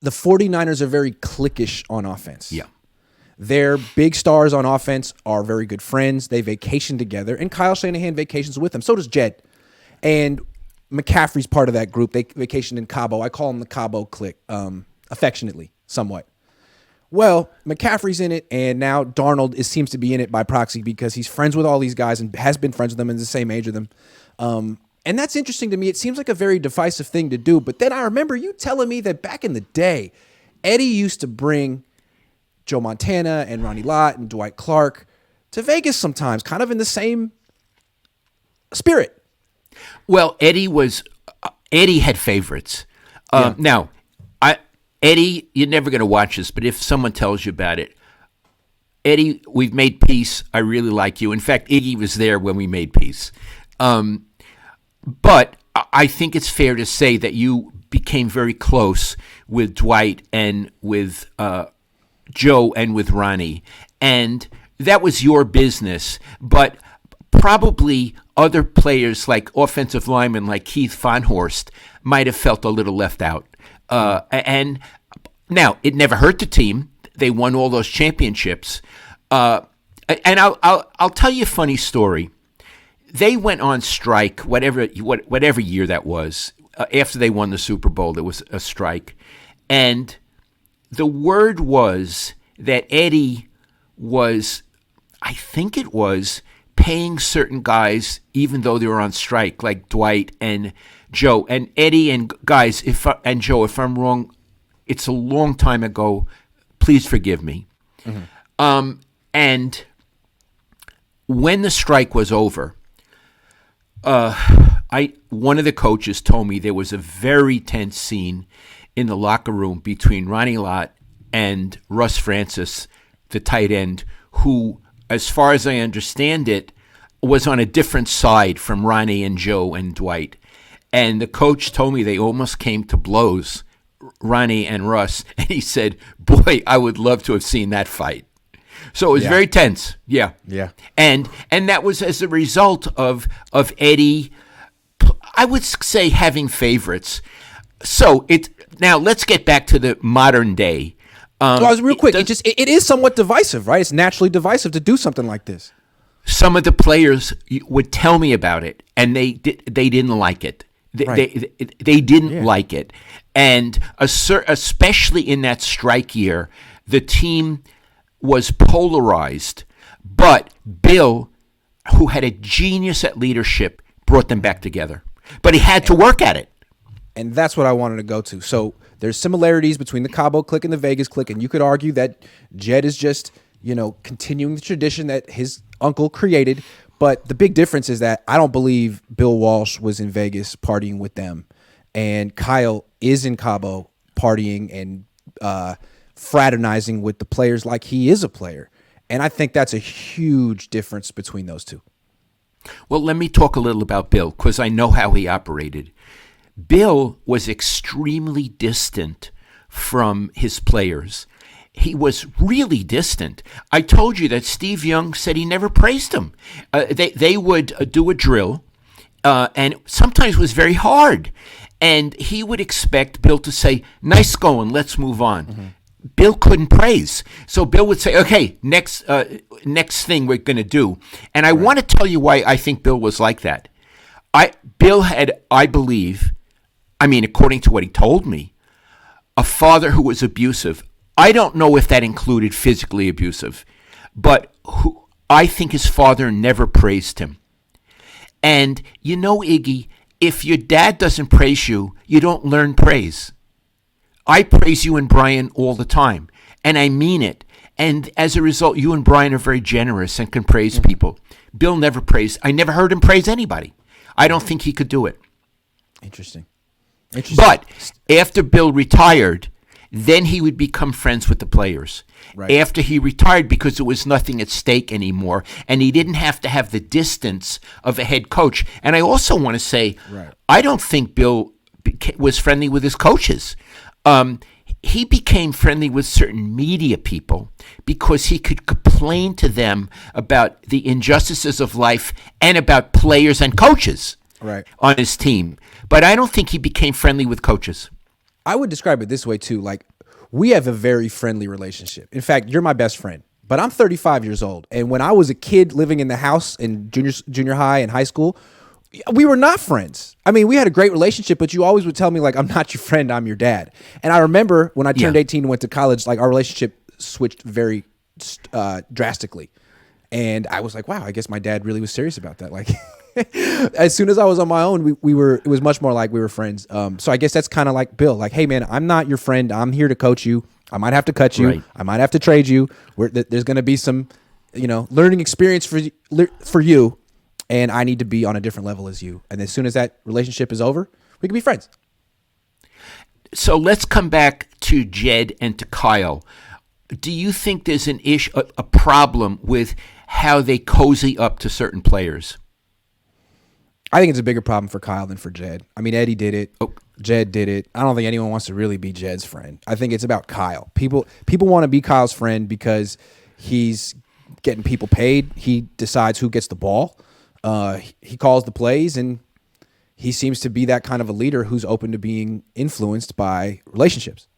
the 49ers are very cliquish on offense. Yeah. Their big stars on offense are very good friends. They vacation together, and Kyle Shanahan vacations with them. So does Jed. And McCaffrey's part of that group. They vacation in Cabo. I call them the Cabo clique, affectionately, somewhat. Well, McCaffrey's in it, and now Darnold seems to be in it by proxy because he's friends with all these guys and has been friends with them and the same age of them. And that's interesting to me. It seems like a very divisive thing to do. But then I remember you telling me that back in the day, Eddie used to bring Joe Montana and Ronnie Lott and Dwight Clark to Vegas sometimes, kind of in the same spirit. Well, Eddie had favorites. Now, Eddie, you're never going to watch this, but if someone tells you about it, Eddie, we've made peace. I really like you. In fact, Iggy was there when we made peace. But I think it's fair to say that you became very close with Dwight and with Joe and with Ronnie. And that was your business. But probably other players like offensive linemen like Keith Von Horst might have felt a little left out. And now, it never hurt the team. They won all those championships. And I'll tell you a funny story. They went on strike, whatever year that was. After they won the Super Bowl, there was a strike. And the word was that Eddie was, I think it was, paying certain guys even though they were on strike, like Dwight and Joe. And Eddie and guys, and Joe, if I'm wrong, it's a long time ago. Please forgive me. Mm-hmm. And when the strike was over, one of the coaches told me there was a very tense scene in the locker room between Ronnie Lott and Russ Francis, the tight end, who, as far as I understand it, was on a different side from Ronnie and Joe and Dwight. And the coach told me they almost came to blows, Ronnie and Russ. And he said, boy, I would love to have seen that fight. So it was very tense. Yeah. Yeah. And that was as a result of Eddie, I would say, having favorites. So now let's get back to the modern day. Real quick, it is somewhat divisive, right? It's naturally divisive to do something like this. Some of the players would tell me about it, and they didn't like it. They didn't like it. And especially in that strike year, the team was polarized. But Bill, who had a genius at leadership, brought them back together. But he had to work at it. And that's what I wanted to go to. So there's similarities between the Cabo clique and the Vegas clique, and you could argue that Jed is just, continuing the tradition that his uncle created. But the big difference is that I don't believe Bill Walsh was in Vegas partying with them, and Kyle is in Cabo partying and fraternizing with the players like he is a player. And I think that's a huge difference between those two. Well, let me talk a little about Bill, because I know how he operated. Bill was extremely distant from his players. He was really distant. I told you that Steve Young said he never praised him. They would do a drill, and sometimes it was very hard. And he would expect Bill to say, nice going, let's move on. Mm-hmm. Bill couldn't praise. So Bill would say, okay, next thing we're going to do. And I want to tell you why I think Bill was like that. Bill had, I believe, according to what he told me, a father who was abusive. I don't know if that included physically abusive, but I think his father never praised him. And Iggy, if your dad doesn't praise you, you don't learn praise. I praise you and Brian all the time, and I mean it. And as a result, you and Brian are very generous and can praise people. Bill never praised. I never heard him praise anybody. I don't think he could do it. Interesting. But after Bill retired, then he would become friends with the players. Right. After he retired, because there was nothing at stake anymore, and he didn't have to have the distance of a head coach. And I also want to say, I don't think Bill was friendly with his coaches. He became friendly with certain media people because he could complain to them about the injustices of life and about players and coaches on his team. But I don't think he became friendly with coaches. I would describe it this way too. Like, we have a very friendly relationship. In fact, you're my best friend. But I'm 35 years old, and when I was a kid living in the house in junior high and high school, we were not friends. I mean, we had a great relationship, but you always would tell me, like, I'm not your friend, I'm your dad. And I remember when I turned 18 and went to college, like, our relationship switched very drastically. And I was like, wow, I guess my dad really was serious about that. Like, as soon as I was on my own, it was much more like we were friends. So I guess that's kind of like Bill. Like, hey, man, I'm not your friend. I'm here to coach you. I might have to cut you. Right. I might have to trade you. There's going to be some, learning experience for you, and I need to be on a different level as you. And as soon as that relationship is over, we can be friends. So let's come back to Jed and to Kyle. Do you think there's an issue, a problem with how they cozy up to certain players? I think it's a bigger problem for Kyle than for Jed. I mean, Eddie did it. Oh. Jed did it. I don't think anyone wants to really be Jed's friend. I think it's about Kyle. People want to be Kyle's friend because he's getting people paid. He decides who gets the ball. He calls the plays, and he seems to be that kind of a leader who's open to being influenced by relationships.